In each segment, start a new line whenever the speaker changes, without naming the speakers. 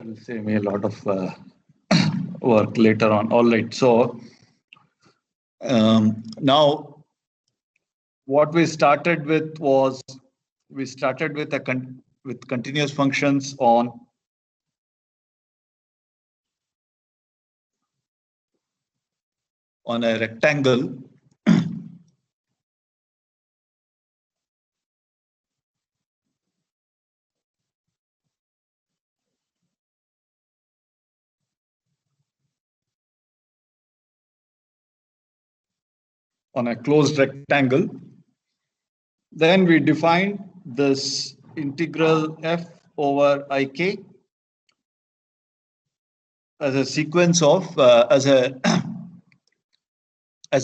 will save me a lot of work later on. All right. So now what we started with was we started with with continuous functions on a rectangle. On a closed rectangle. Then we define this integral f over ik as a sequence of as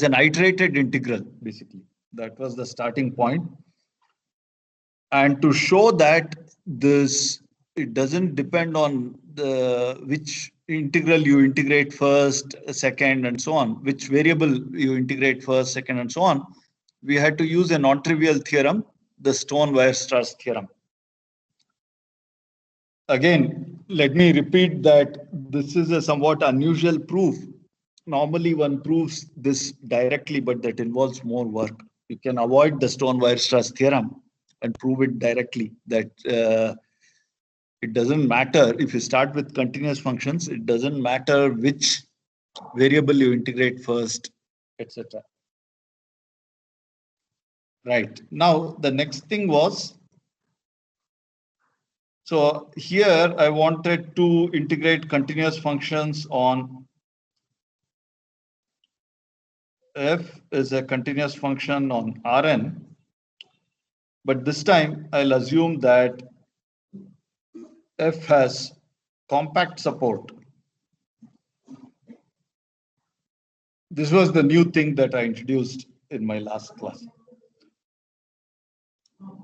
an iterated integral, basically. That was the starting point. And to show that it doesn't depend on which integral you integrate first, second, and so on, which variable you integrate first, second, and so on, we had to use a non-trivial theorem, the Stone-Weierstrass theorem. Again, let me repeat that this is a somewhat unusual proof. Normally one proves this directly, but that involves more work. You can avoid the Stone-Weierstrass theorem and prove it directly, that it doesn't matter if you start with continuous functions, it doesn't matter which variable you integrate first, etc. Right. Now, the next thing was, so here I wanted to integrate continuous functions on f is a continuous function on Rn, but this time I'll assume that f has compact support. This was the new thing that I introduced in my last class.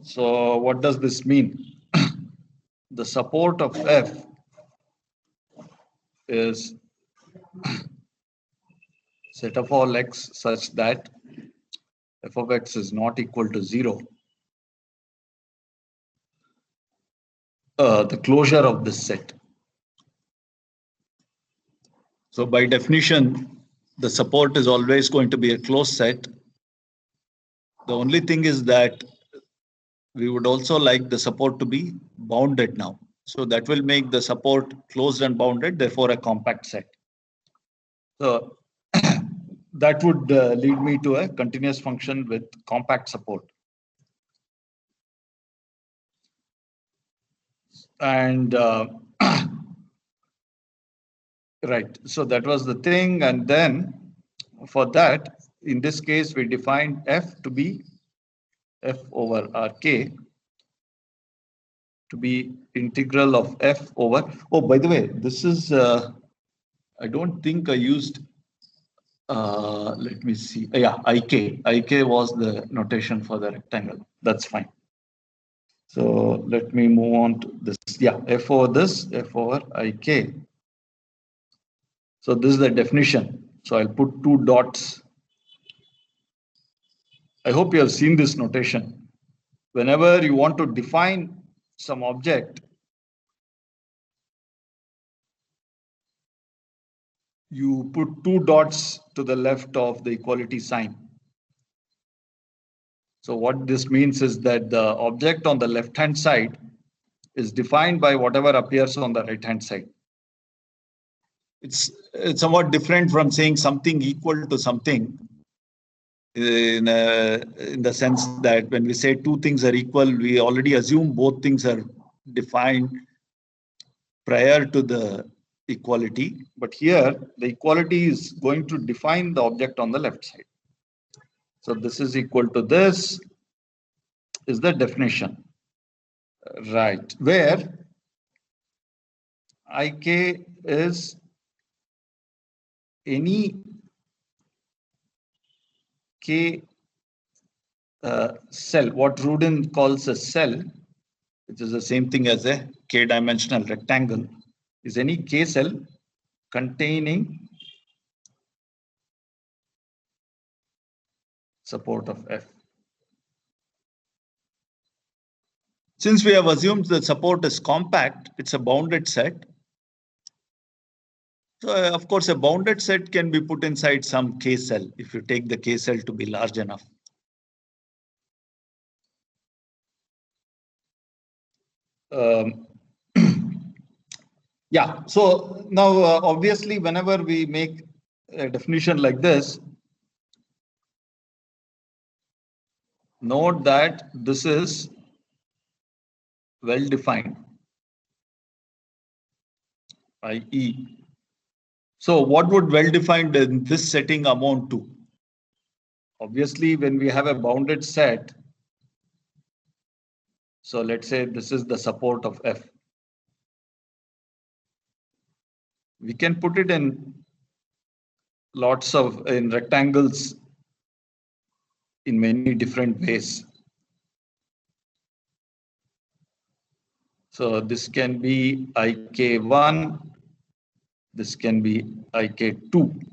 So what does this mean? The support of f is set of all x such that f of x is not equal to 0. The closure of this set. So by definition, the support is always going to be a closed set. The only thing is that we would also like the support to be bounded now. So that will make the support closed and bounded, therefore a compact set. So that would lead me to a continuous function with compact support. And right, so that was the thing. And then for that, in this case, we defined f to be f over Rk to be integral of f over, oh, by the way, this is, I don't think I used, let me see, yeah, Ik was the notation for the rectangle, that's fine. So let me move on to this, yeah, f over this, f over Ik. So this is the definition, so I'll put 2 dots. I hope you have seen this notation. Whenever you want to define some object, you put 2 dots to the left of the equality sign. So what this means is that the object on the left-hand side is defined by whatever appears on the right-hand side. It's somewhat different from saying something equal to something in the sense that when we say 2 things are equal, we already assume both things are defined prior to the equality. But here, the equality is going to define the object on the left side. So this is equal to this is the definition, right? Where Ik is any k cell, what Rudin calls a cell, which is the same thing as a k-dimensional rectangle, is any k cell containing support of f. Since we have assumed the support is compact, it's a bounded set. So of course, a bounded set can be put inside some K cell if you take the K cell to be large enough. Yeah, so now obviously whenever we make a definition like this, note that this is well defined, i.e. So what would well defined in this setting amount to? Obviously, when we have a bounded set, so let's say this is the support of F. We can put it in lots of in rectangles in many different ways. So this can be IK1, this can be IK2.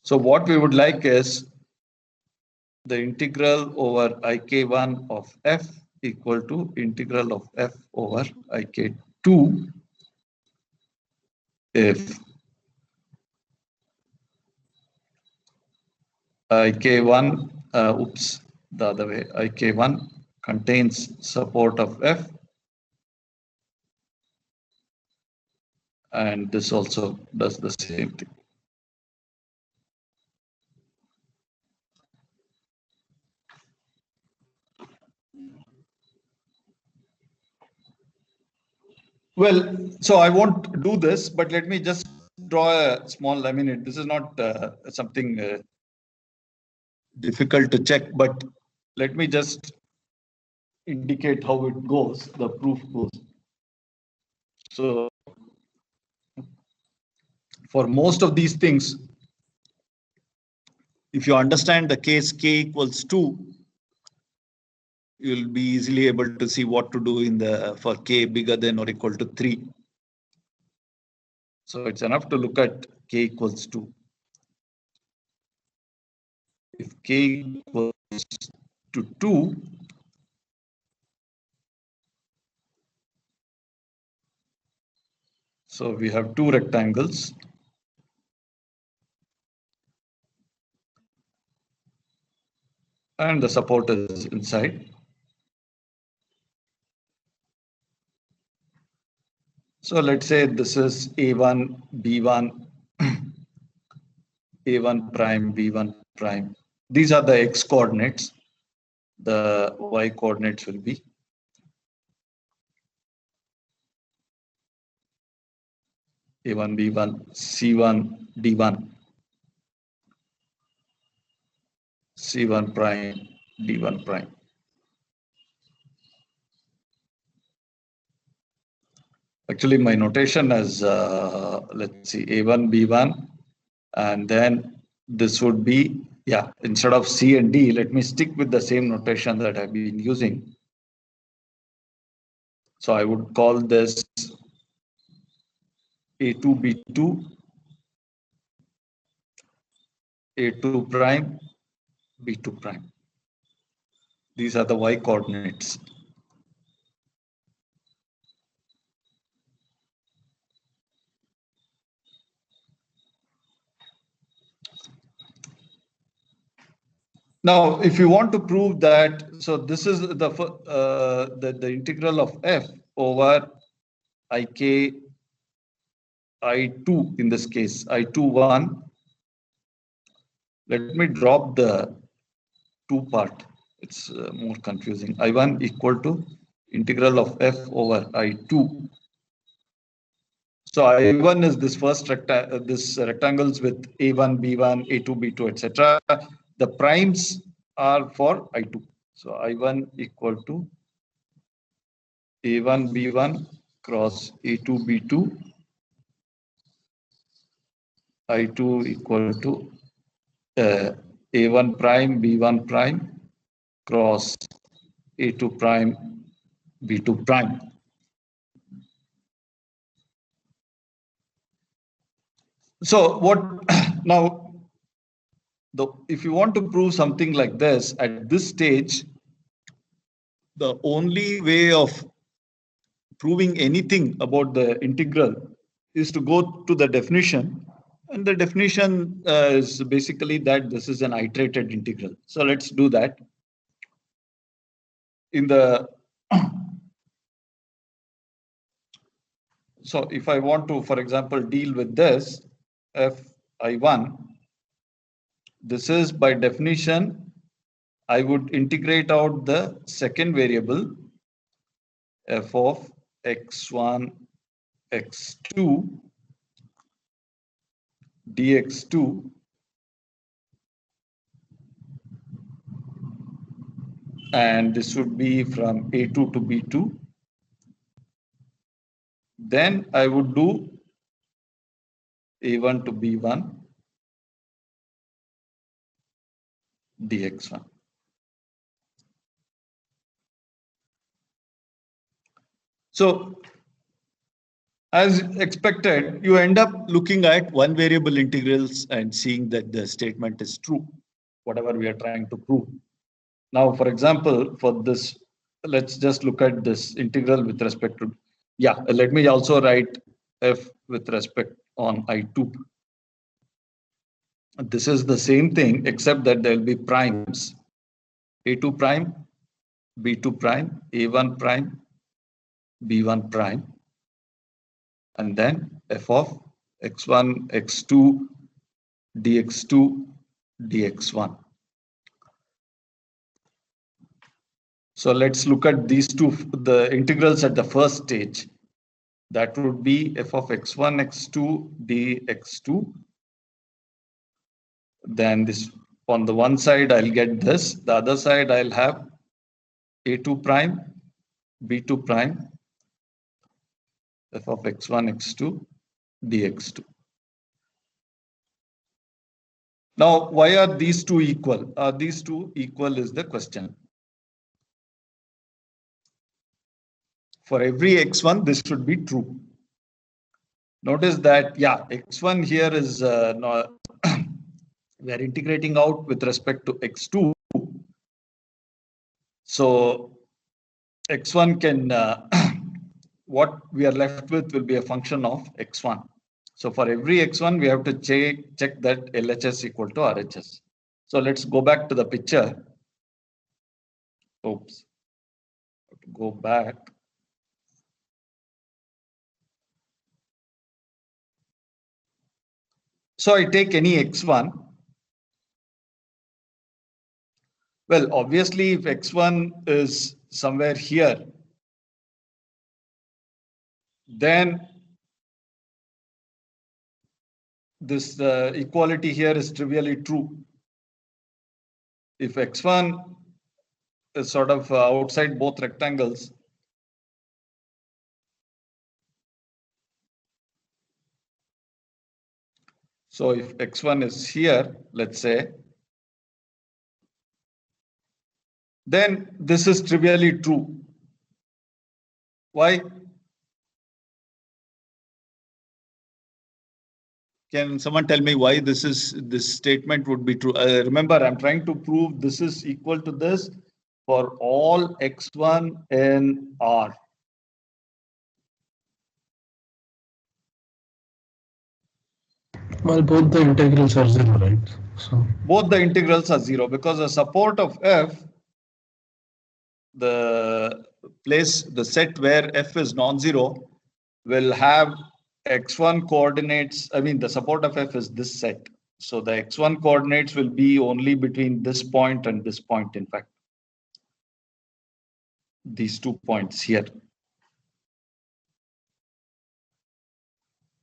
So what we would like is the integral over IK1 of F equal to integral of F over IK2 if IK1, the other way, IK1 contains support of F, and this also does the same thing. Well, so I won't do this, but let me just draw a small, this is not something difficult to check, but let me just indicate how it goes, the proof goes. So for most of these things, if you understand the case K equals 2, you'll be easily able to see what to do in the for K bigger than or equal to 3. So it's enough to look at K equals 2. If K equals to 2, so we have two rectangles. And the support is inside. So let's say this is A1, B1, A1 prime, B1 prime. These are the X coordinates. The Y coordinates will be A1, B1, C1, D1, C1 prime, D1 prime. Actually, my notation is, let's see, A1, B1, and then this would be, yeah, instead of C and D, let me stick with the same notation that I've been using. So I would call this A2, B2, A2 prime, B2 prime. These are the Y coordinates. Now, if you want to prove that, so this is the integral of F over IK I2 in this case, I21. Let me drop the 2 part. It's more confusing. I1 equal to integral of F over I2. So I1 is this first this rectangles with A1, B1, A2, B2, etc. The primes are for I2. So I1 equal to A1, B1 cross A2, B2. I2 equal to A1 prime, B1 prime cross A2 prime, B2 prime. So what now, if you want to prove something like this at this stage, the only way of proving anything about the integral is to go to the definition. And the definition is basically that this is an iterated integral. So let's do that. In the so if I want to, for example, deal with this fi1, this is by definition, I would integrate out the second variable f of x1, x2, dx2 and this would be from A2 to B2. Then I would do A1 to B1 dx1. So as expected, you end up looking at one variable integrals and seeing that the statement is true, whatever we are trying to prove. Now, for example, for this, let's just look at this integral with respect to, let me also write f with respect on I2. This is the same thing, except that there will be primes. A2 prime, B2 prime, A1 prime, B1 prime. And then f of x1, x2, dx2, dx1. So let's look at these two, the integrals at the first stage. That would be f of x1, x2, dx2. Then this, on the one side, I'll get this. The other side, I'll have A2 prime, B2 prime, f of x1, x2, dx2. Now, why are these two equal? Are these two equal is the question. For every x1, this should be true. Notice that, x1 here is we are integrating out with respect to x2. So x1 can, what we are left with will be a function of x1. So for every x1, we have to check that LHS equal to RHS. So let's go back to the picture. Oops. Go back. So I take any x1. Well, obviously, if x1 is somewhere here, then this equality here is trivially true. If x1 is sort of outside both rectangles, so if x1 is here, let's say, then this is trivially true. Why? Can someone tell me why this statement would be true? Remember, I'm trying to prove this is equal to this for all x1 in R.
Well, both the integrals are 0, right? So
both the integrals are 0 because the support of f, the set where f is non-zero will have x1 coordinates. I mean, the support of f is this set. So the x1 coordinates will be only between this point and this point, in fact. These 2 points here.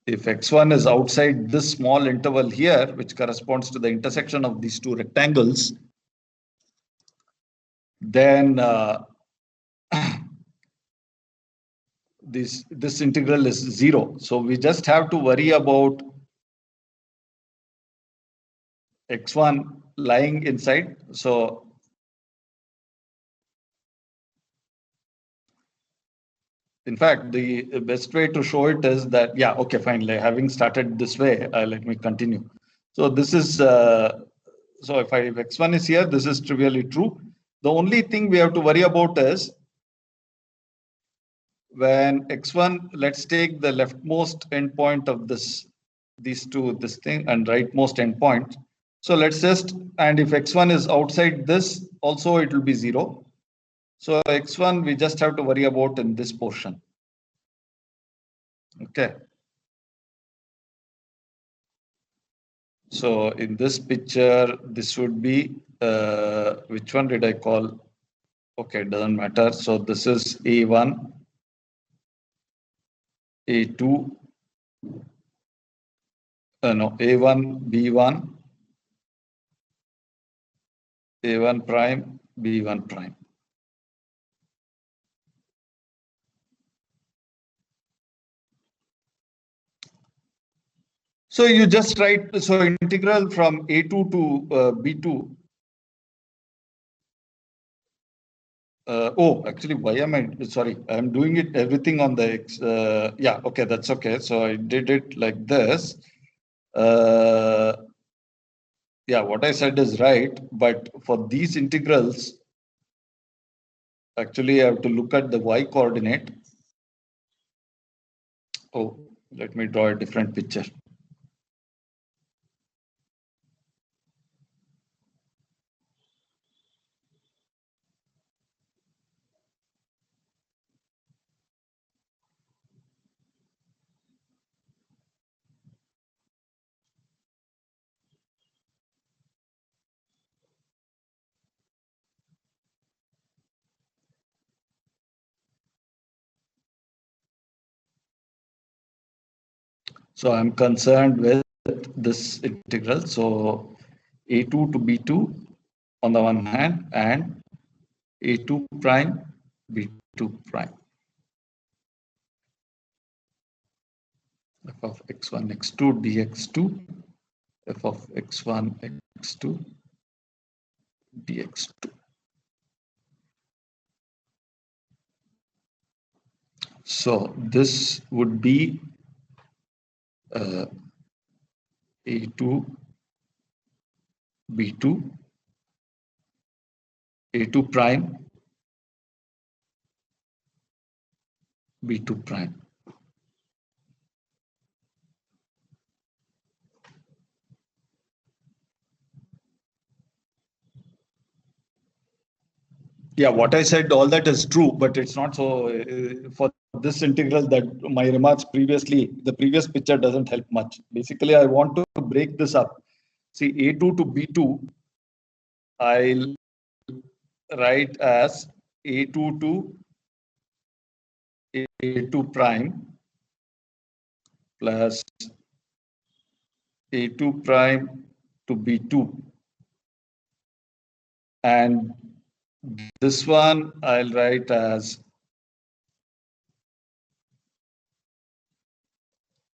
If x1 is outside this small interval here, which corresponds to the intersection of these two rectangles, then this integral is 0. So we just have to worry about x1 lying inside. So in fact, the best way to show it is that, okay, fine. Like, having started this way, let me continue. So this is, so if x1 is here, this is trivially true. The only thing we have to worry about is when x1, let's take the leftmost endpoint of this thing, and rightmost endpoint. So let's just, and if x1 is outside this, also it will be 0. So x1 we just have to worry about in this portion. Okay. So in this picture, this would be, which one did I call? Okay, it doesn't matter. So this is A1, A2, no, A1, B1, A1 prime, B1 prime. So you just write, so integral from A2 to B2. Oh, actually, why am I, sorry, I'm doing it everything on the X. Yeah, okay, that's okay. So I did it like this. Yeah, what I said is right, but for these integrals, actually I have to look at the y coordinate. Oh, let me draw a different picture. So I'm concerned with this integral. So A2 to B2 on the one hand, and A2 prime, B2 prime. F of x1, x2, dx2, f of x1, x2, dx2. So this would be A2, B2, A2 prime, B2 prime. Yeah, what I said, all that is true, but it's not so for this integral that my remarks previously, the previous picture doesn't help much. Basically, I want to break this up. See, A2 to B2, I'll write as A2 to A2 prime plus A2 prime to B2. And this one I'll write as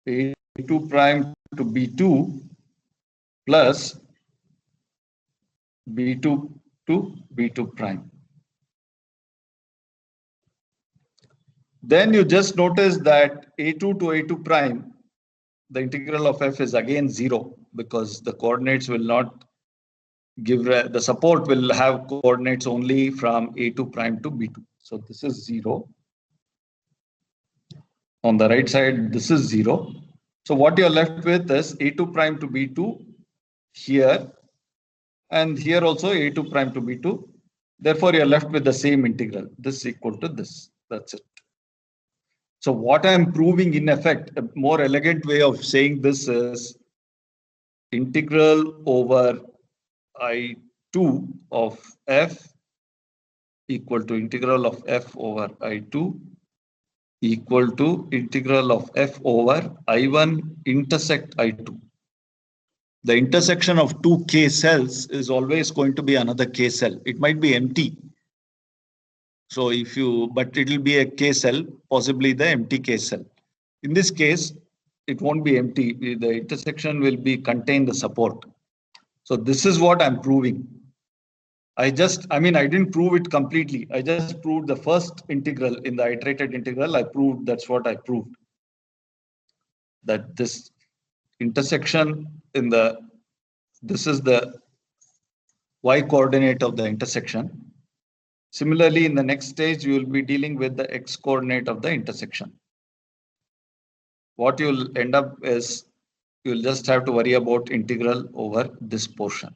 A2 prime to B2 plus B2 to B2 prime. Then you just notice that A2 to A2 prime, the integral of f is again 0 because the coordinates will not give, the support will have coordinates only from A2 prime to B2. So this is 0. On the right side, this is 0. So what you're left with is A2 prime to B2 here, and here also A2 prime to B2. Therefore, you're left with the same integral. This is equal to this. That's it. So what I'm proving, in effect, a more elegant way of saying this is integral over I2 of f equal to integral of f over I2 equal to integral of f over I1 intersect I2. The intersection of two K cells is always going to be another K cell. It might be empty. So if you, but it will be a K cell, possibly the empty K cell. In this case, it won't be empty. The intersection will be contain the support. So this is what I'm proving. I didn't prove it completely. I just proved the first integral in the iterated integral. I proved, that's what I proved. That this intersection in the, this is the y coordinate of the intersection. Similarly, in the next stage, you will be dealing with the x coordinate of the intersection. What you'll end up is you'll just have to worry about integral over this portion.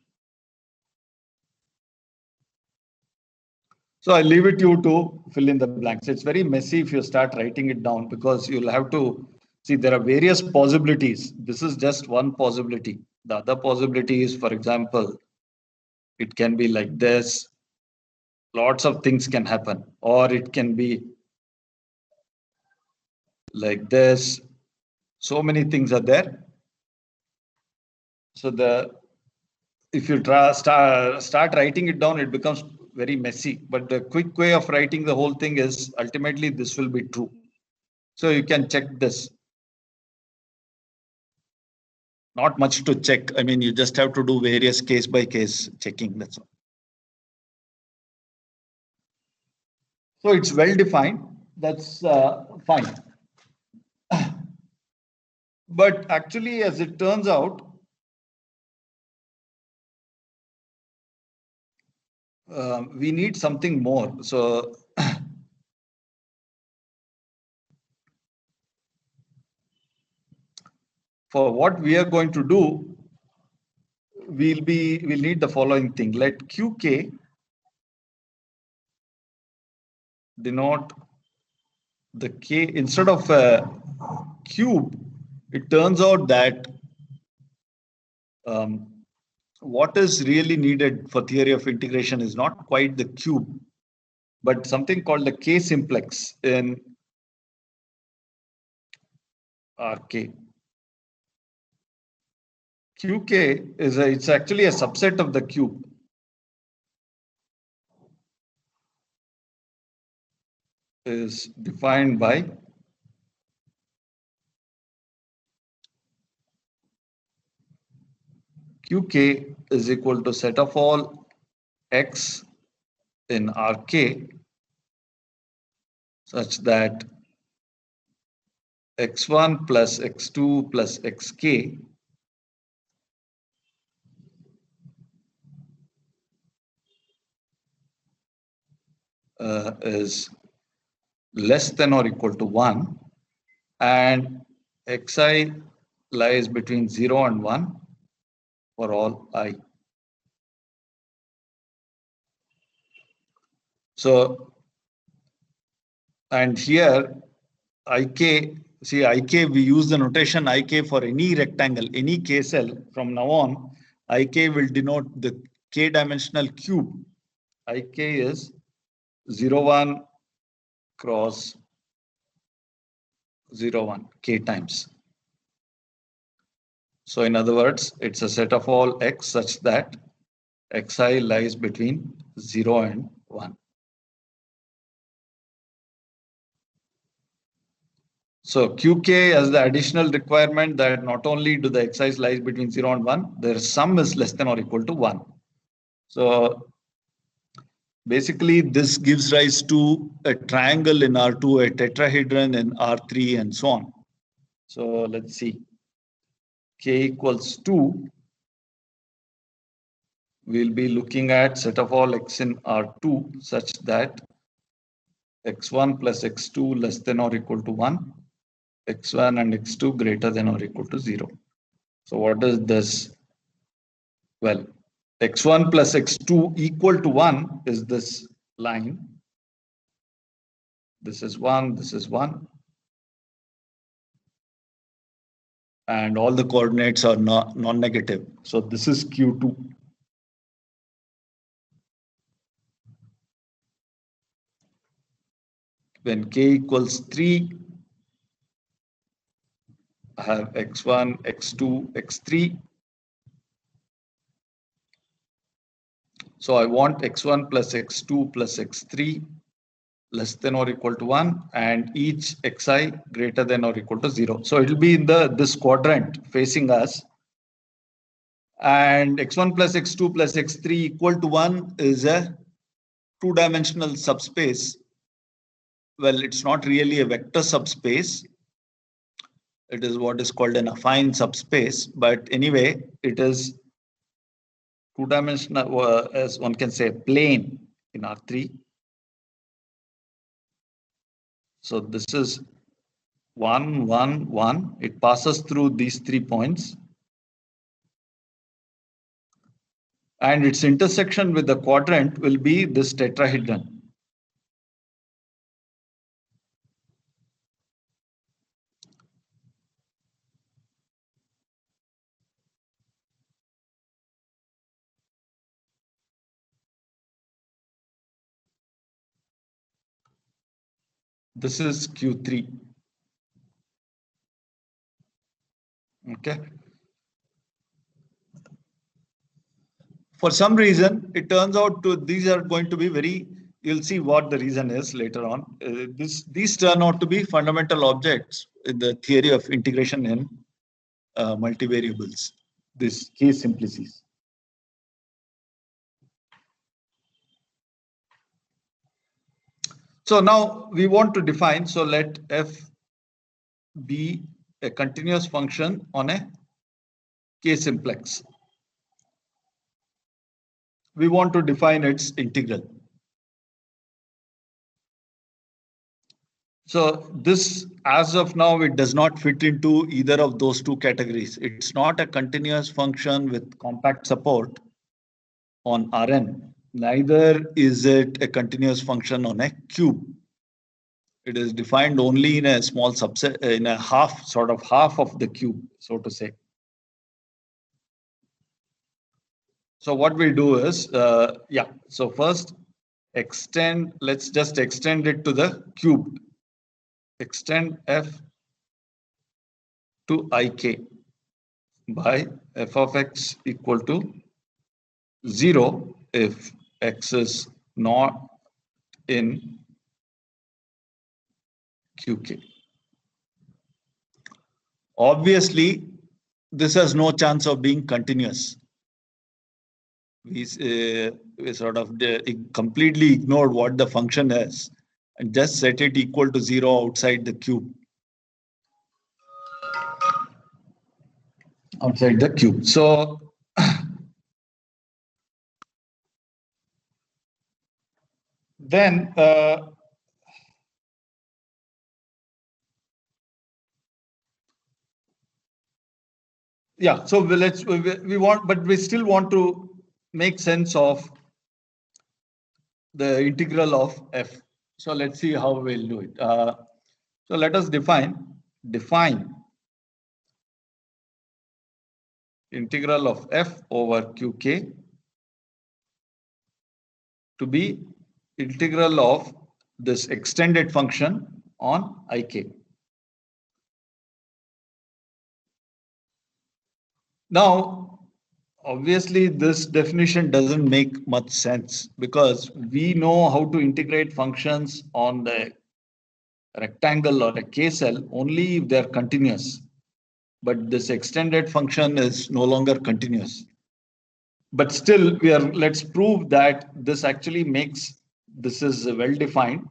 So I leave it to you to fill in the blanks. It's very messy if you start writing it down, because you'll have to see there are various possibilities. This is just one possibility. The other possibility is, for example, it can be like this. Lots of things can happen, or it can be like this. So many things are there. So if you start writing it down, it becomes very messy. But the quick way of writing the whole thing is ultimately this will be true. So you can check this. Not much to check. I mean, you just have to do various case by case checking. That's all. So it's well defined. That's fine. But actually, as it turns out, we need something more. So for what we are going to do, we'll need the following thing. Let QK denote the K instead of a cube. It turns out that what is really needed for theory of integration is not quite the cube, but something called the K simplex in RK. QK it's actually a subset of the cube. Is defined by QK is equal to set of all x in RK such that x1 plus x2 plus xk is less than or equal to 1, and xi lies between 0 and 1 for all I. So, and here ik, see ik, we use the notation ik for any rectangle, any k cell. From now on, ik will denote the k dimensional cube. Ik is 0, 1 cross 0, 1 k times. So in other words, it's a set of all x such that xi lies between 0 and 1. So QK has the additional requirement that not only do the xi's lies between 0 and 1, their sum is less than or equal to 1. So basically, this gives rise to a triangle in R2, a tetrahedron in R3, and so on. So let's see. K equals 2. We'll be looking at set of all x in R2 such that x1 plus x2 less than or equal to 1, x1 and x2 greater than or equal to 0. So what is this? Well, x1 plus x2 equal to 1 is this line. This is 1, this is 1. And all the coordinates are non-negative. So this is Q2. When k equals 3, I have x1, x2, x3. So I want x1 plus x2 plus x3 less than or equal to 1, and each xi greater than or equal to 0. So it will be in this quadrant facing us. And x1 plus x2 plus x3 equal to 1 is a two-dimensional subspace. Well, it's not really a vector subspace. It is what is called an affine subspace. But anyway, it is two-dimensional, as one can say, plane in R3. So this is 1, 1, 1. It passes through these 3 points. And its intersection with the quadrant will be this tetrahedron. This is Q3. Okay. For some reason, it turns out to these are going to be very, you'll see what the reason is later on. These turn out to be fundamental objects in the theory of integration in multivariables, this case simplices. So now we want to define, so let f be a continuous function on a K-simplex. We want to define its integral. So this, as of now, it does not fit into either of those two categories. It's not a continuous function with compact support on Rn. Neither is it a continuous function on a cube. It is defined only in a small subset, in a half, sort of half of the cube, so to say. So what we do is, so first extend, let's just extend it to the cube. Extend f to ik by f of x equal to 0 if x is not in qk. Obviously, this has no chance of being continuous. We sort of completely ignored what the function is and just set it equal to 0 outside the cube. Outside the cube. So then yeah, so we want, but we still want to make sense of the integral of f. So let's see how we'll do it. So let us define integral of f over qk to be integral of this extended function on ik. Now, obviously, this definition doesn't make much sense because we know how to integrate functions on the rectangle or a K-cell only if they're continuous. But this extended function is no longer continuous. But still, let's prove that this actually makes, this is well defined.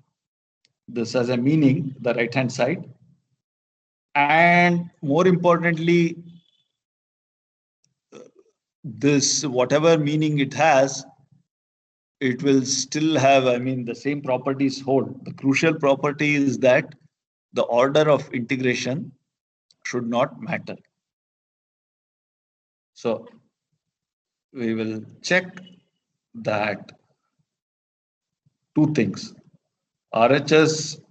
This has a meaning, the right-hand side. And more importantly, this, whatever meaning it has, it will still have, I mean, the same properties hold. The crucial property is that the order of integration should not matter. So we will check that two things. RHS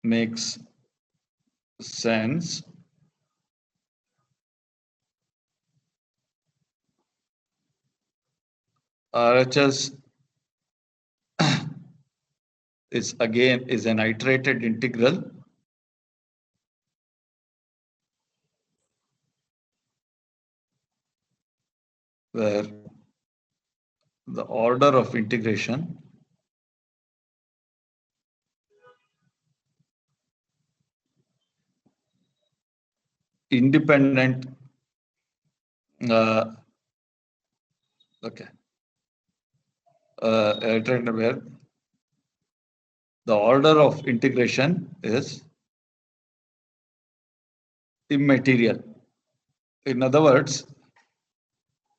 makes sense RHS is an iterated integral where the order of integration independent where the order of integration is immaterial. In other words,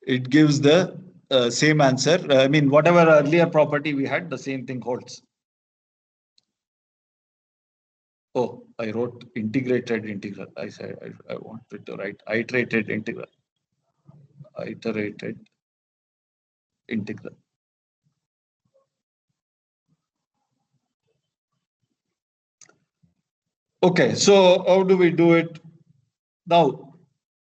it gives the same answer. I mean, whatever earlier property we had, the same thing holds. Oh, I wrote integrated integral. I said I wanted to write iterated integral. Iterated integral. Okay, so how do we do it? Now,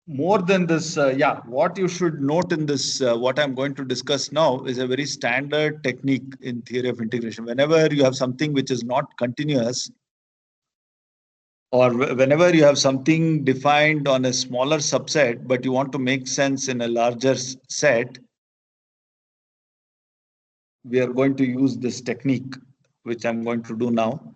more than this, yeah, what you should note in this, what I'm going to discuss now is a very standard technique in theory of integration. Whenever you have something which is not continuous, or whenever you have something defined on a smaller subset, but you want to make sense in a larger set, we are going to use this technique, which I'm going to do now.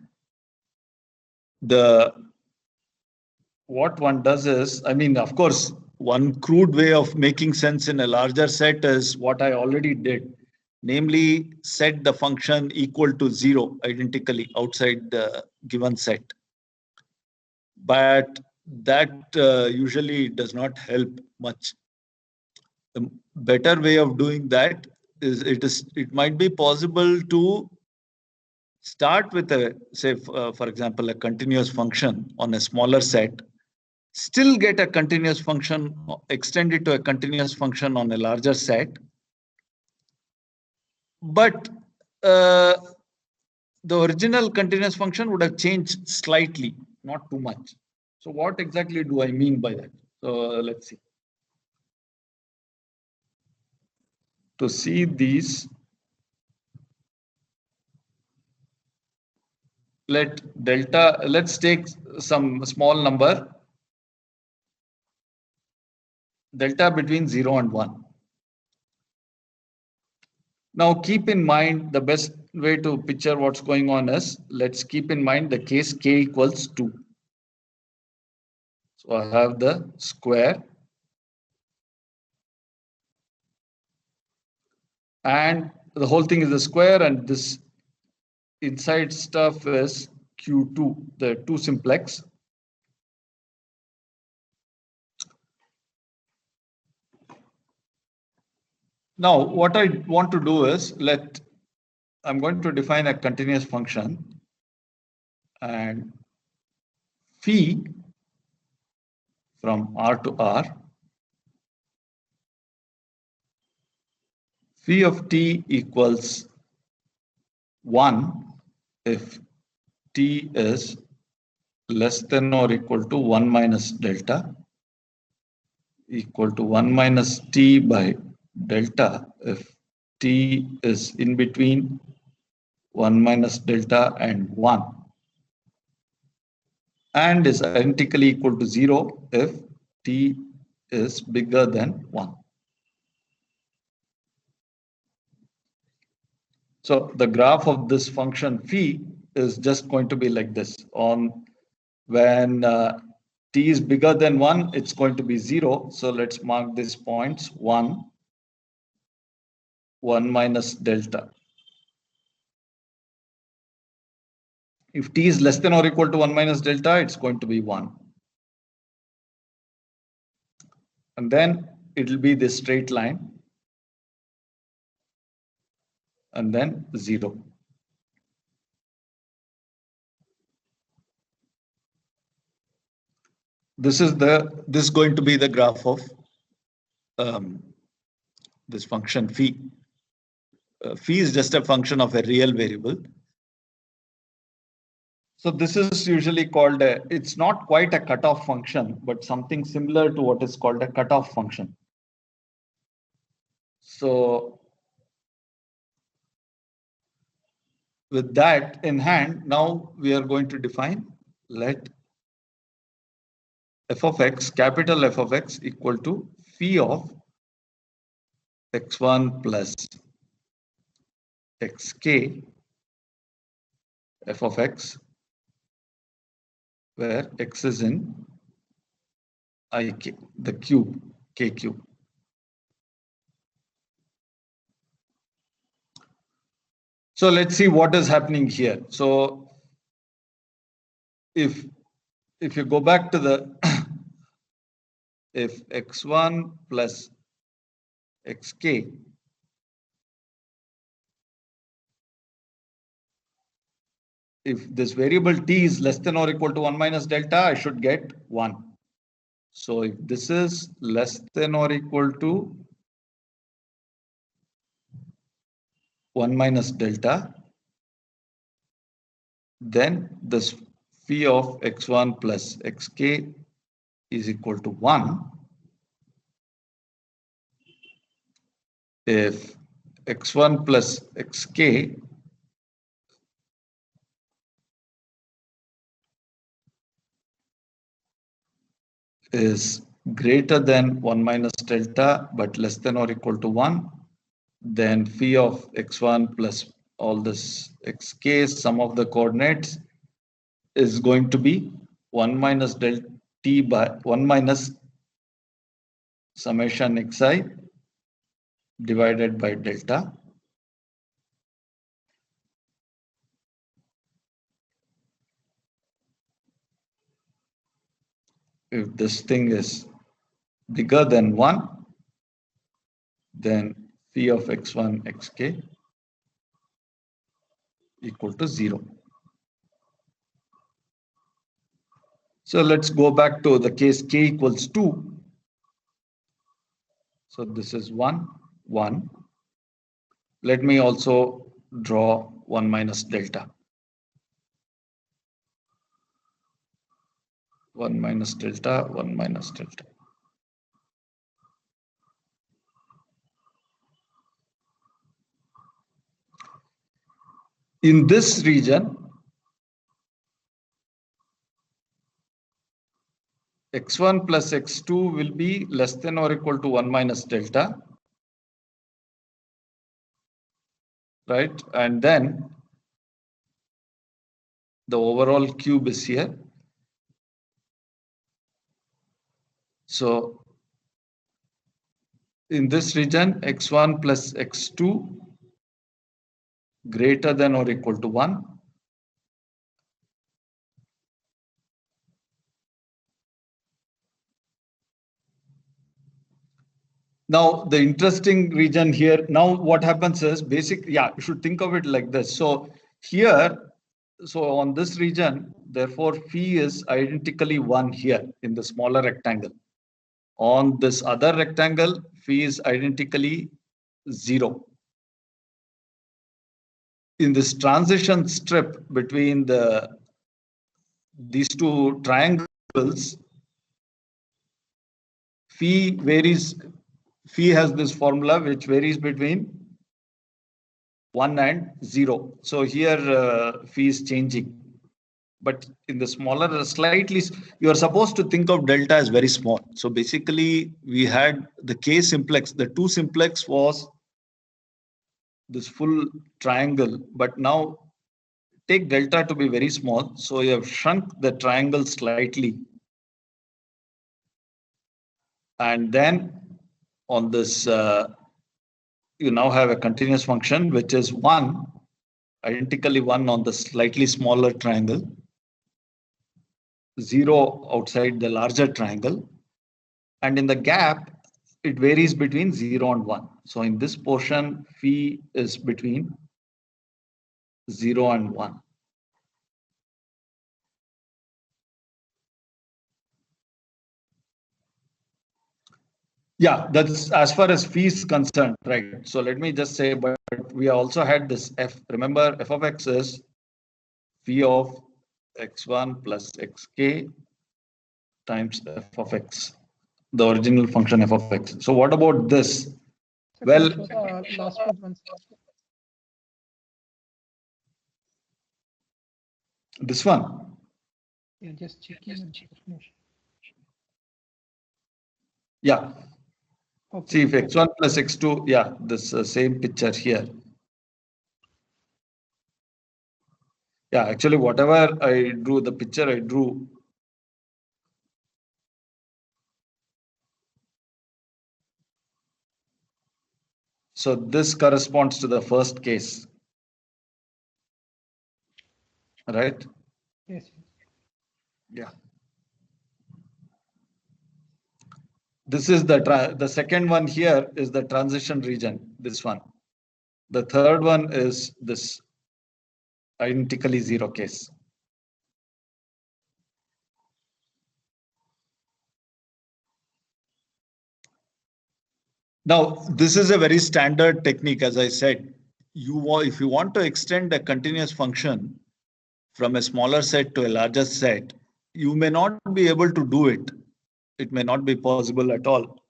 What one does is, I mean, of course, one crude way of making sense in a larger set is what I already did, namely set the function equal to 0 identically outside the given set. But that usually does not help much. The better way of doing that is it might be possible to start with a, say, for example, a continuous function on a smaller set, still get a continuous function, extend it to a continuous function on a larger set, but the original continuous function would have changed slightly, not too much. So what exactly do I mean by that? So let's see. To see these, let's take some small number, delta between 0 and 1. Now keep in mind, the best way to picture what's going on is, let's keep in mind the case k equals 2. So I have the square, and the whole thing is a square, and this inside stuff is Q2, the 2 simplex. Now, what I want to do is, I'm going to define a continuous function, and phi from R to R, phi of t equals 1 if t is less than or equal to 1 minus delta, equal to 1 minus t by delta if t is in between 1 minus delta and 1, and is identically equal to 0 if t is bigger than 1. So the graph of this function phi is just going to be like this. On when t is bigger than 1, it's going to be 0. So let's mark these points: 1, 1 minus delta. If t is less than or equal to 1 minus delta, it's going to be 1. And then it will be this straight line, and then 0. This is going to be the graph of this function phi. Phi is just a function of a real variable. So this is usually called it's not quite a cutoff function, but something similar to what is called a cutoff function. So with that in hand, now we are going to define, let f of x, capital F of x, equal to phi of x1 plus xk f of x, where x is in ik, the cube, k cube. So let's see what is happening here. So if you go back to the if x1 plus xk if this variable t is less than or equal to 1 minus delta, I should get 1. So if this is less than or equal to 1 minus delta, then this phi of x1 plus xk is equal to 1 if x1 plus xk is greater than 1 minus delta but less than or equal to 1, then phi of x1 plus all this xk, sum of the coordinates, is going to be 1 minus del t by 1 minus summation xi divided by delta. If this thing is bigger than 1, then phi of x1 xk equal to 0. So let's go back to the case k equals 2. So this is 1, 1. Let me also draw 1 minus delta. 1 minus delta, 1 minus delta. In this region, x1 plus x2 will be less than or equal to 1 minus delta, right? And then the overall cube is here. So in this region, x1 plus x2 greater than or equal to 1. Now, the interesting region here, now what happens is you should think of it like this. So here, so on this region, therefore, phi is identically 1 here in the smaller rectangle. On this other rectangle, phi is identically 0. In this transition strip between these two triangles, phi varies. Phi has this formula which varies between 1 and 0. So here phi is changing. But in the smaller, slightly, you are supposed to think of delta as very small. So basically, we had the k simplex. The 2 simplex was this full triangle. But now take delta to be very small. So you have shrunk the triangle slightly. And then on this, you now have a continuous function, which is 1, identically 1 on the slightly smaller triangle, 0 outside the larger triangle. And in the gap, it varies between 0 and 1. So in this portion, phi is between 0 and 1. Yeah, that's as far as phi is concerned, right? So let me just say, but we also had this f. Remember, f of x is phi of x1 plus xk times f of x, the original function f of x. So what about this? Well,
last one.
This one.
Yeah, just checking.
Yeah.
Okay.
See, if x1 plus x2, yeah, this same picture here. Yeah, actually, whatever I drew, the picture I drew. So this corresponds to the first case. Right?
Yes.
Yeah. This is the second one here is the transition region, this one. The third one is this identically zero case. Now, this is a very standard technique, as I said. If you want to extend a continuous function from a smaller set to a larger set, you may not be able to do it. It may not be possible at all.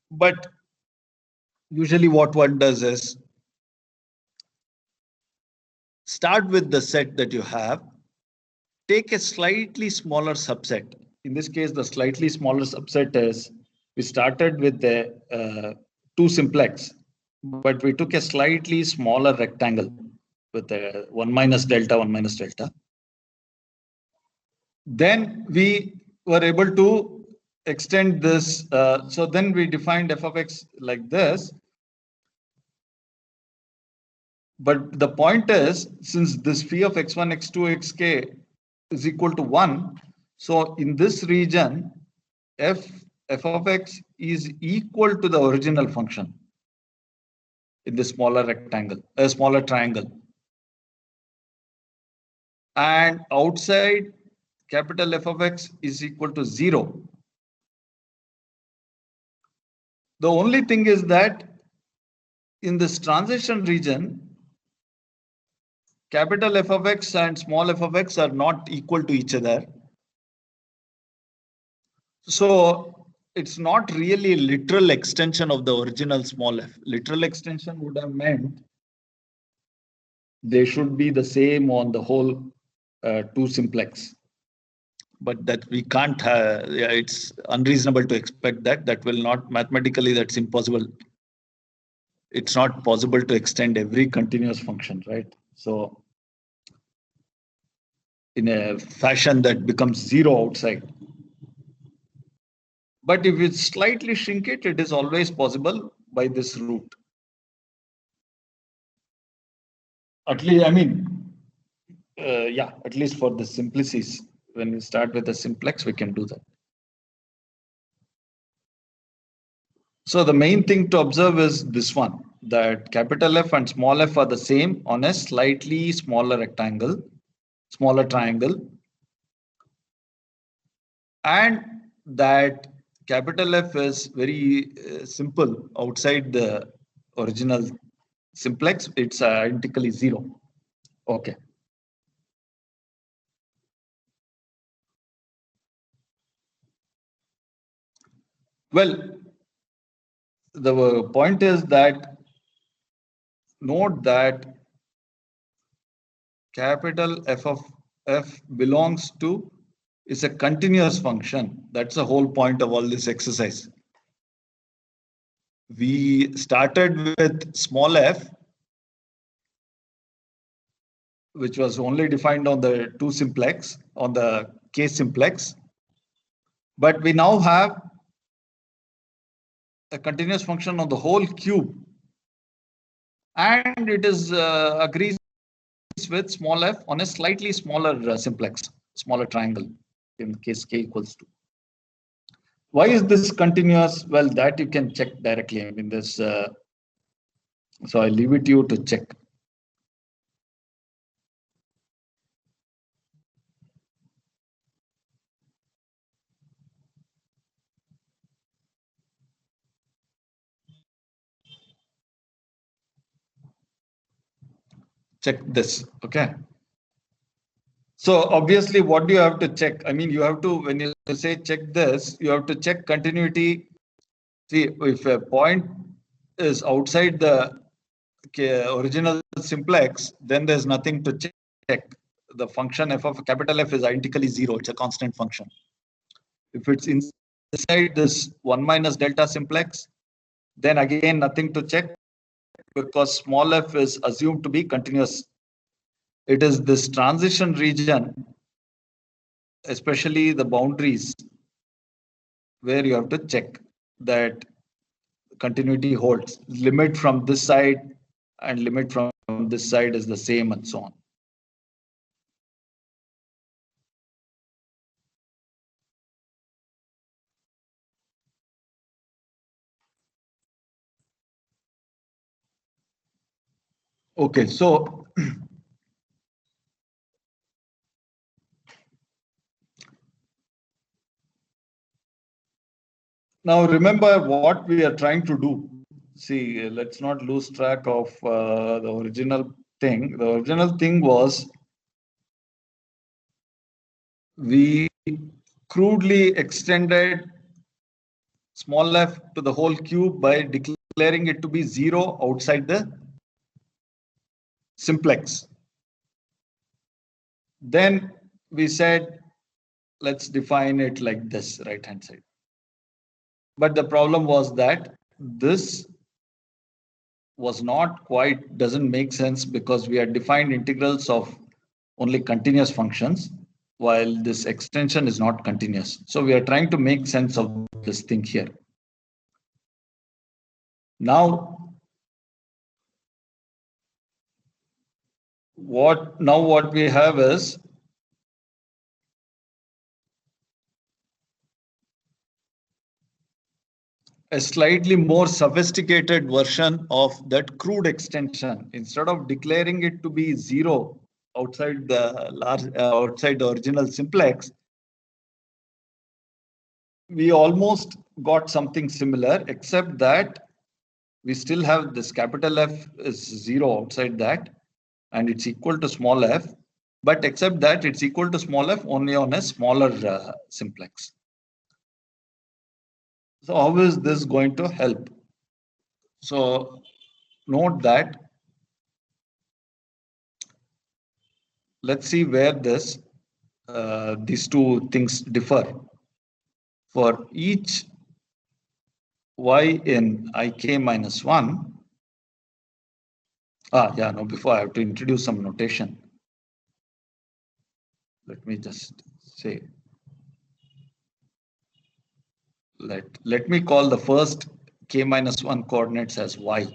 But usually what one does is start with the set that you have, take a slightly smaller subset. In this case, the slightly smaller subset is, we started with the 2 simplex, but we took a slightly smaller rectangle with the 1 minus delta, 1 minus delta. Then we were able to extend this. So then we defined f of x like this. But the point is, since this phi of x1, x2, xk is equal to 1, so in this region, f of x is equal to the original function in the smaller rectangle, a smaller triangle. And outside, capital F of x is equal to 0. The only thing is that in this transition region, capital F of x and small f of x are not equal to each other. So it's not really a literal extension of the original small f. Literal extension would have meant they should be the same on the whole 2 simplex. But that we can't, it's unreasonable to expect that. That will not, mathematically, that's impossible. It's not possible to extend every continuous function, right? So in a fashion that becomes 0 outside. But if you slightly shrink it, it is always possible by this route. At least, I mean, yeah, at least for the simplices, when we start with the simplex, we can do that. So the main thing to observe is this one, that capital F and small f are the same on a slightly smaller rectangle, smaller triangle, and that capital F is very simple outside the original simplex. It's identically 0. Okay. Well, the point is that note that capital F of f belongs to is a continuous function. That's the whole point of all this exercise. We started with small f, which was only defined on the 2 simplex, on the k simplex. But we now have a continuous function on the whole cube. And it is agrees with small f on a slightly smaller simplex, smaller triangle, in case k equals 2. Why is this continuous? Well, that you can check directly in this. So I leave it to you to check. Check this, okay? So obviously, what do you have to check? I mean, you have to, when you say check this, you have to check continuity. See, if a point is outside the original simplex, then there's nothing to check. The function f of capital F is identically 0. It's a constant function. If it's inside this 1 minus delta simplex, then again nothing to check because small f is assumed to be continuous. It is this transition region, especially the boundaries, where you have to check that continuity holds. Limit from this side and limit from this side is the same and so on. Okay, so Now remember what we are trying to do. See, let's not lose track of the original thing. The original thing was we crudely extended small f to the whole cube by declaring it to be 0 outside the simplex. Then we said, let's define it like this, right hand side. But the problem was that this was not quite, doesn't make sense because we had defined integrals of only continuous functions, while this extension is not continuous. So we are trying to make sense of this thing here. Now what we have is a slightly more sophisticated version of that crude extension. Instead of declaring it to be 0 outside the original simplex, we almost got something similar, except that we still have this capital F is 0 outside that, and it's equal to small f, but except that it's equal to small f only on a smaller simplex. So how is this going to help? So note that, let's see where these two things differ. For each y in ik minus 1, before I have to introduce some notation. Let me just say, let me call the first k minus 1 coordinates as y.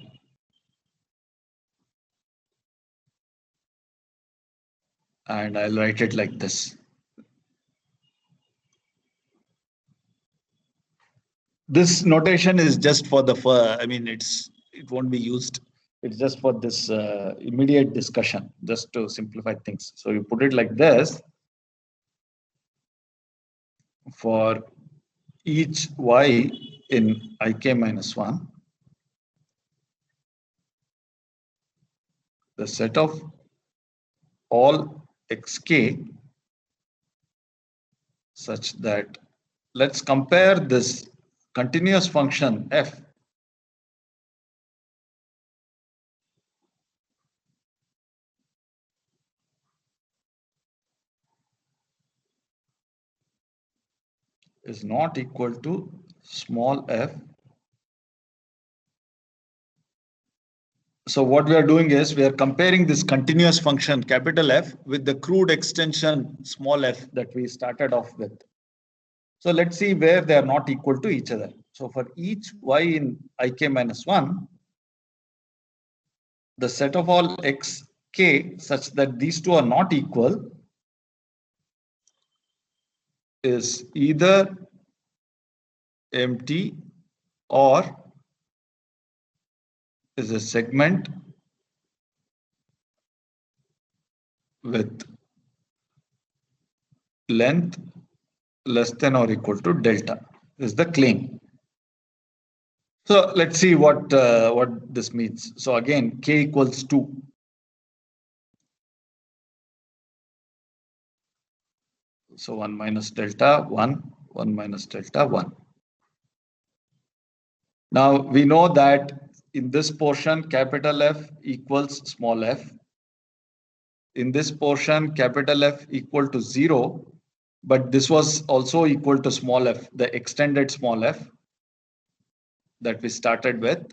And I'll write it like this. This notation is just for the, it won't be used. It's just for this immediate discussion, just to simplify things. So you put it like this. For each y in ik minus 1, the set of all xk such that, let's compare this continuous function f is not equal to small f. So what we are doing is we are comparing this continuous function capital F with the crude extension small f that we started off with. So let's see where they are not equal to each other. So for each y in ik minus 1, the set of all xk such that these two are not equal is either empty or is a segment with length less than or equal to delta, is the claim. So let's see what this means. So again, k equals 2. So 1 minus delta 1, 1 minus delta 1. Now we know that in this portion capital F equals small f. In this portion capital F equal to 0, but this was also equal to small f, the extended small f that we started with.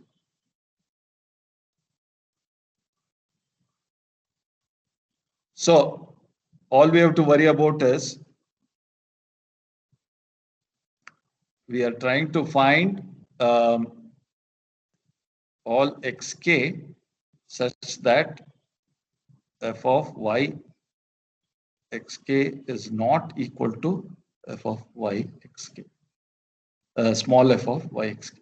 So all we have to worry about is we are trying to find all xk such that f of y xk is not equal to f of y xk, small f of y xk.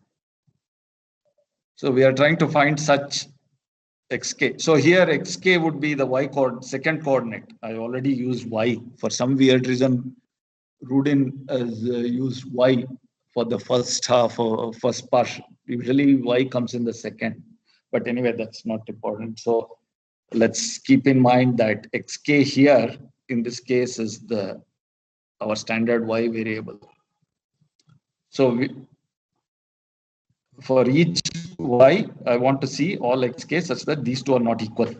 So we are trying to find such xk. So here xk would be the y second coordinate. I already used y. For some weird reason, Rudin has used y for the first half or first part. Usually y comes in the second, but anyway, that's not important. So let's keep in mind that xk here in this case is our standard y variable. So for each y, I want to see all xk such that these two are not equal.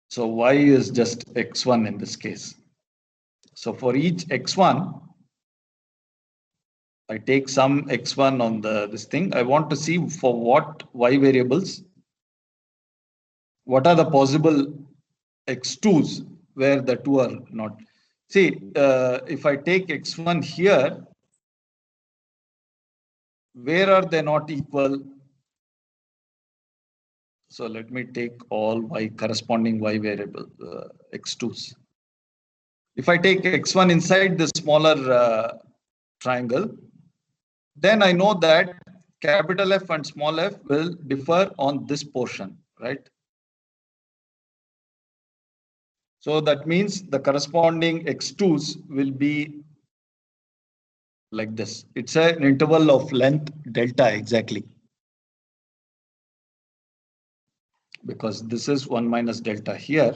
So y is just x1 in this case. So for each x1, I take some x1 on this thing. I want to see for what y variables, what are the possible x2s where the two are not. See, if I take x1 here, where are they not equal? So let me take all y corresponding y variable x2s. If I take x1 inside the smaller triangle, then I know that capital F and small f will differ on this portion, right? So that means the corresponding x2s will be like this. It's an interval of length delta exactly. Because this is 1 minus delta here.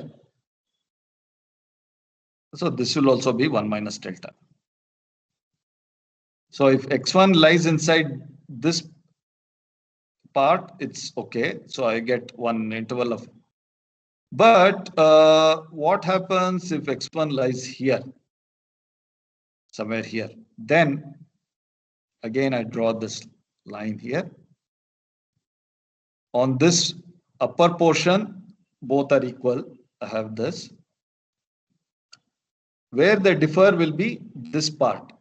So this will also be 1 minus delta. So if x1 lies inside this part, it's okay. So I get one interval of. But what happens if x1 lies here? Somewhere here. Then again, I draw this line here. On this upper portion, both are equal. I have this. Where they differ will be this part,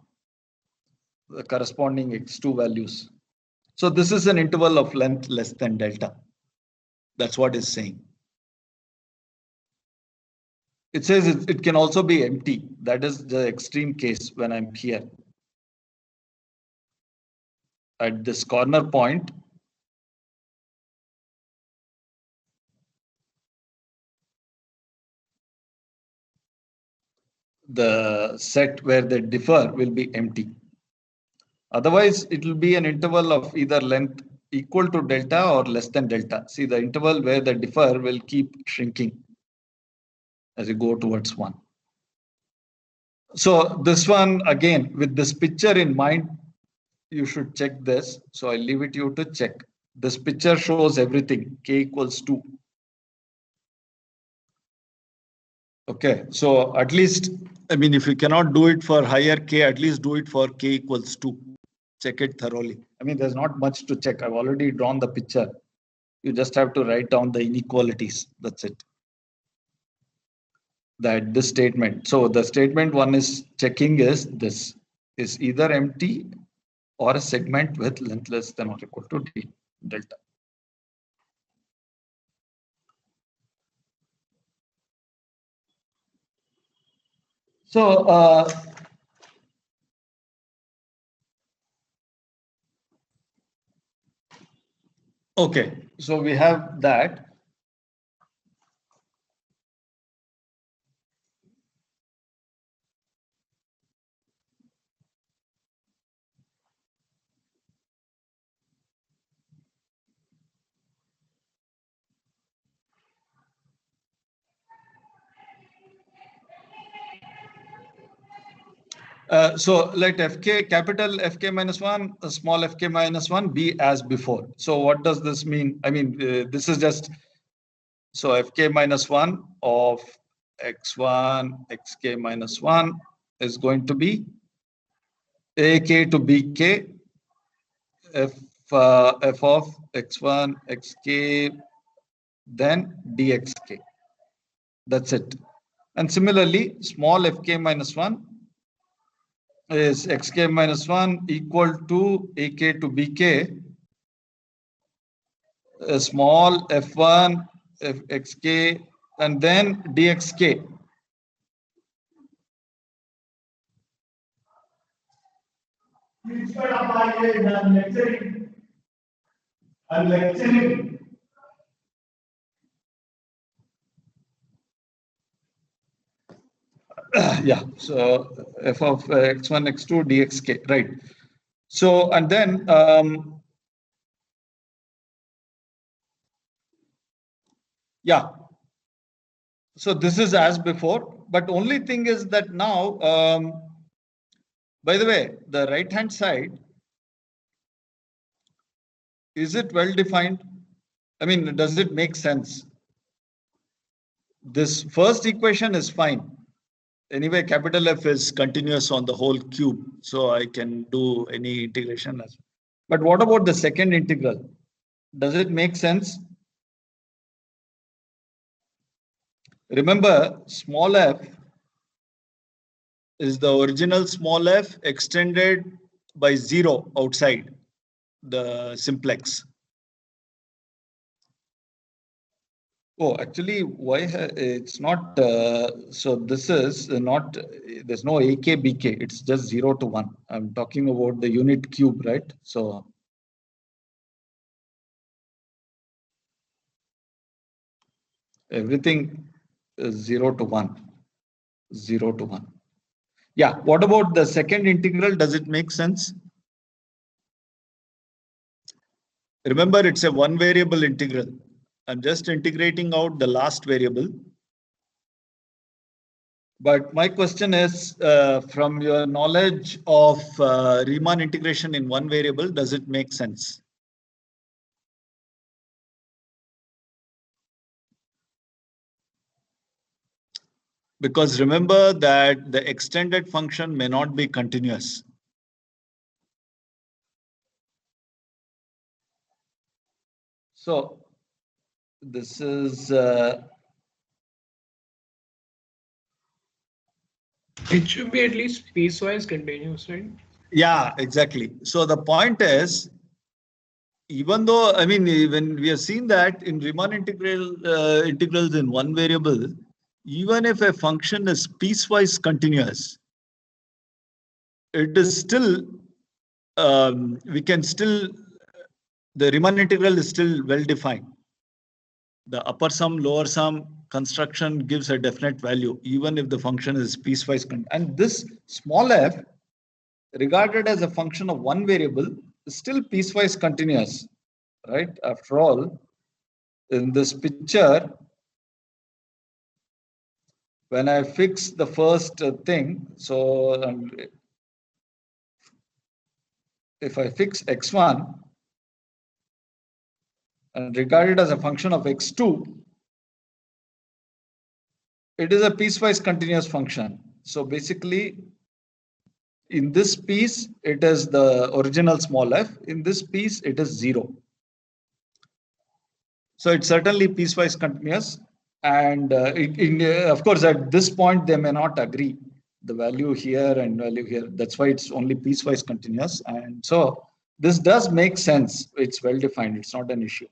the corresponding x2 values. So this is an interval of length less than delta. That's what it's saying. It says it can also be empty. That is the extreme case when I'm here. At this corner point, the set where they differ will be empty. Otherwise, it will be an interval of either length equal to delta or less than delta. See, the interval where they differ will keep shrinking as you go towards 1. So this one, again, with this picture in mind, you should check this. So I leave it you to check. This picture shows everything, k equals 2. Okay, so at least, I mean, if you cannot do it for higher k, at least do it for k equals 2. Check it thoroughly. I mean, there's not much to check. I've already drawn the picture. You just have to write down the inequalities. That's it. That this statement. So the statement one is checking is this is either empty or a segment with length less than or equal to d delta. So okay, so we have that. So let fk, capital Fk minus 1, small fk minus 1 be as before. So what does this mean? I mean, this is just, so fk minus 1 of x1, xk minus 1 is going to be ak to bk, f of x1, xk, then dxk. That's it. And similarly, small fk minus 1 is xk minus 1 equal to ak to bk, a small f1, xk, and then dxk. I'm lecturing. Yeah, so f of x1, x2, dxk, right? So, and then, yeah, so this is as before, but only thing is that now, by the way, the right hand side, is it well defined? I mean, does it make sense? This first equation is fine. Anyway, capital F is continuous on the whole cube, so I can do any integration. But what about the second integral? Does it make sense? Remember, small f is the original small f extended by 0 outside the simplex. Oh, actually, why it's not? So this is not. There's no AK BK. It's just 0 to 1. I'm talking about the unit cube, right? So everything is 0 to 1. 0 to 1. Yeah. What about the second integral? Does it make sense? Remember, it's a one variable integral. I'm just integrating out the last variable. But my question is, from your knowledge of Riemann integration in one variable, does it make sense? Because remember that the extended function may not be continuous. So this is
It should be at least piecewise continuous, right?
yeah, exactly. So the point is, even though, I mean, when we have seen that in Riemann integrals in one variable, even if a function is piecewise continuous, it is still, we can still, the Riemann integral is still well defined. The upper sum, lower sum construction gives a definite value, even if the function is piecewise continuous. And this small f, regarded as a function of one variable, is still piecewise continuous, right? After all, in this picture, when I fix the first thing, so if I fix x1 and regard it as a function of x2, it is a piecewise continuous function. So basically, in this piece, it is the original small f. In this piece, it is 0. So it's certainly piecewise continuous. And of course, at this point, they may not agree. The value here and value here. That's why it's only piecewise continuous. And so this does make sense. It's well defined. It's not an issue.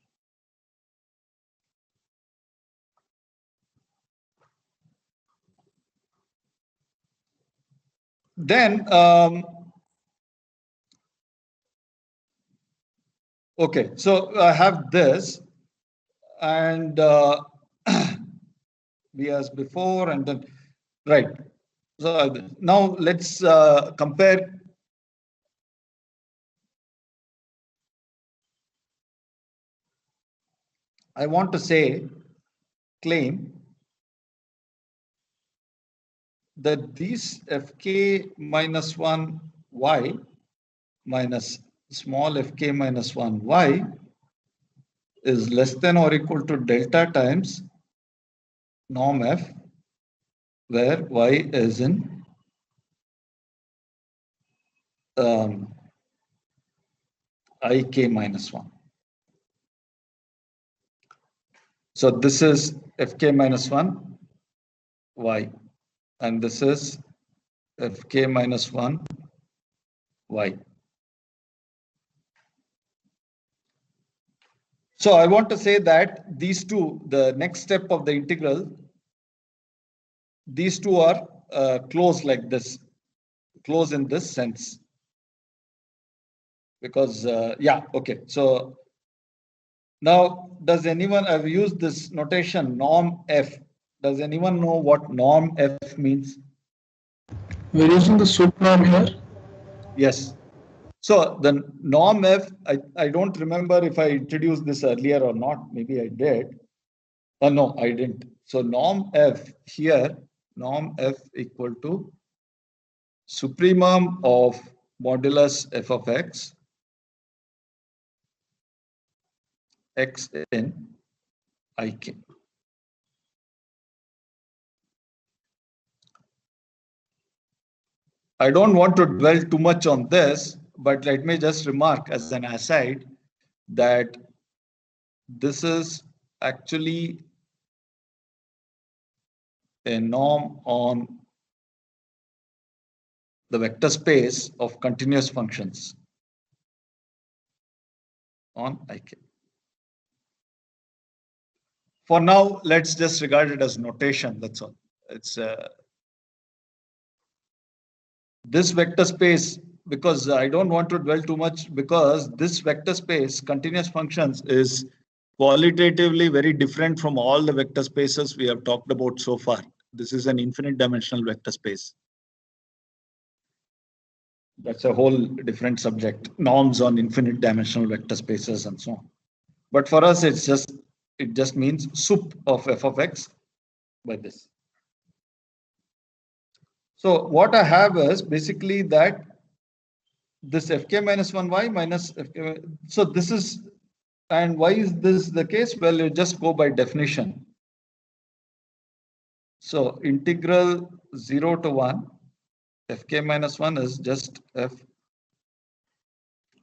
Then, okay, so I have this, and we as before, and then, right. So now let's compare. I want to say, claim that these fk minus 1 y minus small fk minus 1 y is less than or equal to delta times norm f, where y is in ik minus 1. So this is fk minus 1 y, and this is fk minus 1 y. So I want to say that these two, the next step of the integral, these two are close like this, close in this sense. Because, yeah, okay. So now, does anyone, I've used this notation norm f. Does anyone know what norm f means?
We're using the sup norm here.
Yes. So the norm F, I don't remember if I introduced this earlier or not. Maybe I did. No, I didn't. So norm F here, norm F equal to supremum of modulus f of x in ik. I don't want to dwell too much on this, but let me just remark as an aside that this is actually a norm on the vector space of continuous functions on ik. For now, let's just regard it as notation. That's all. It's this vector space, because I don't want to dwell too much, because this vector space continuous functions is qualitatively very different from all the vector spaces we have talked about so far. This is an infinite dimensional vector space. That's a whole different subject, norms on infinite dimensional vector spaces and so on. But for us, it just means sup of f of x by this. So what I have is basically that this fk minus 1y minus fk. So this is, and why is this the case? Well, you just go by definition. So integral 0 to 1, fk minus 1 is just f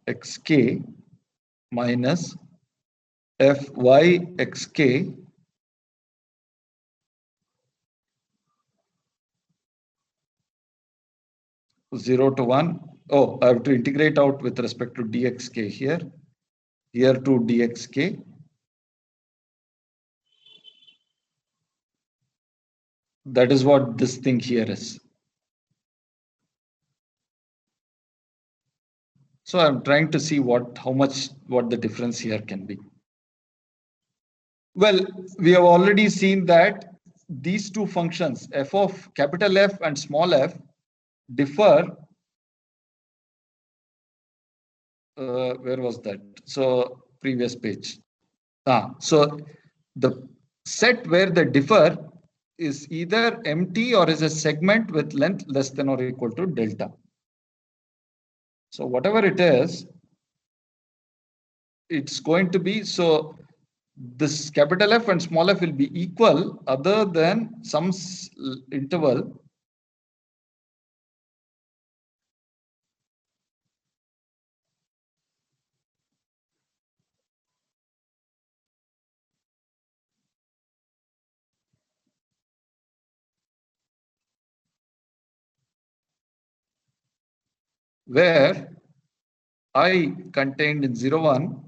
xk minus fy xk (0 to 1). Oh, I have to integrate out with respect to dxk here. Here to dxk. That is what this thing here is. So I'm trying to see what the difference here can be. Well, we have already seen that these two functions, f of capital F and small f, differ. Where was that? So previous page. So the set where they differ is either empty or is a segment with length less than or equal to delta. So whatever it is, it's going to be, so this capital F and small f will be equal other than some interval where I contained in 0, 1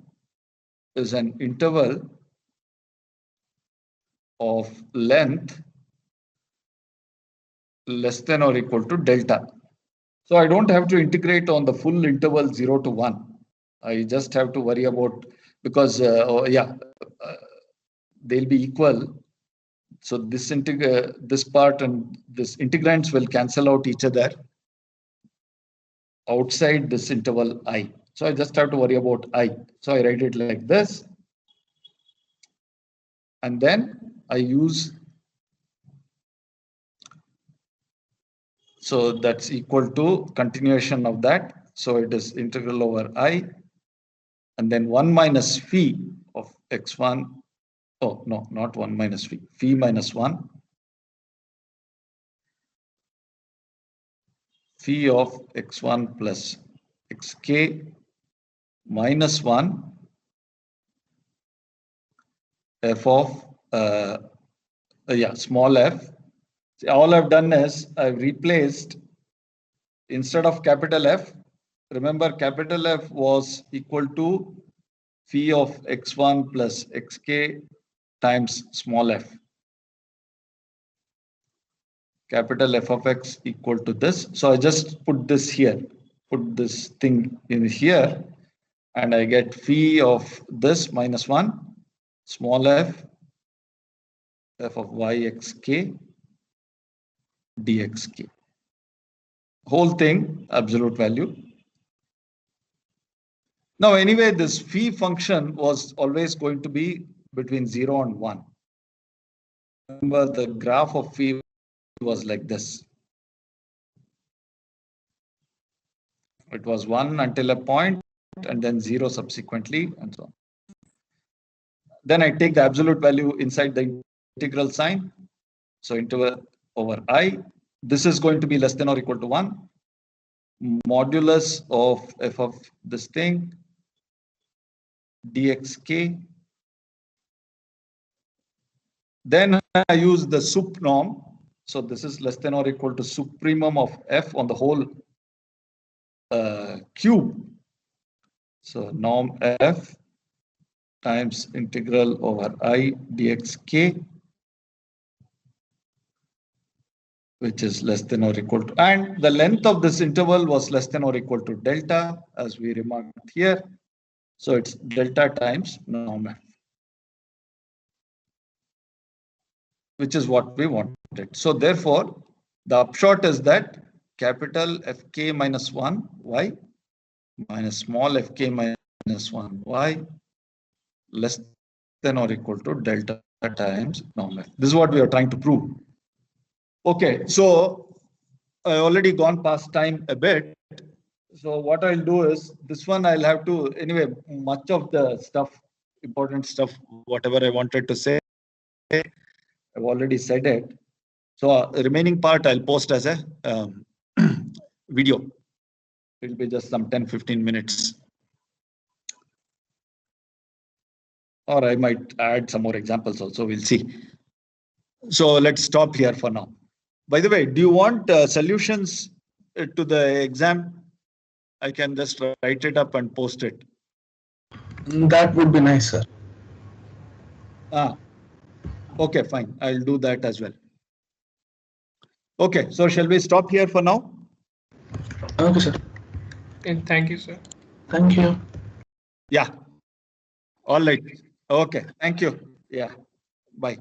is an interval of length less than or equal to delta. So I don't have to integrate on the full interval 0 to 1. I just have to worry about, because they'll be equal. So this part and this integrands will cancel out each other outside this interval I. So I just have to worry about I. So I write it like this. And then I use, so that's equal to continuation of that. So it is integral over I, and then 1 minus phi of x1. Oh, no, not 1 minus phi, phi minus 1. Phi of x1 plus xk minus 1 f of small f. See, all I've done is I've replaced, instead of capital F, remember capital F was equal to phi of x1 plus xk times small f. Capital F of x equal to this. So I just put this here, put this thing in here, and I get phi of this minus 1, small f, f of y xk dxk. whole thing absolute value. Now, anyway, this phi function was always going to be between 0 and 1. Remember, the graph of phi was like this. It was 1 until a point and then 0 subsequently and so on. Then I take the absolute value inside the integral sign. So interval over I. This is going to be less than or equal to 1. Modulus of f of this thing dxk. Then I use the sup norm. So this is less than or equal to supremum of f on the whole cube. So norm f times integral over I dxk, which is less than or equal to, and the length of this interval was less than or equal to delta, as we remarked here. So it's delta times norm f, which is what we wanted. So therefore, the upshot is that capital Fk minus 1 y minus small fk minus 1 y less than or equal to delta times norm f. This is what we are trying to prove. Okay, so I already gone past time a bit. So what I'll do is this one I'll have to, anyway, much of the stuff, important stuff, whatever I wanted to say, I've already said it. So the remaining part I'll post as a video. It'll be just some 10-15 minutes. Or I might add some more examples also, we'll see. So let's stop here for now. By the way, do you want solutions to the exam? I can just write it up and post it.
That would be nice, sir.
Okay, fine. I'll do that as well. Okay, so shall we stop here for now?
Okay, sir.
And thank you, sir.
Thank you.
Yeah. All right. Okay. Thank you. Yeah. Bye.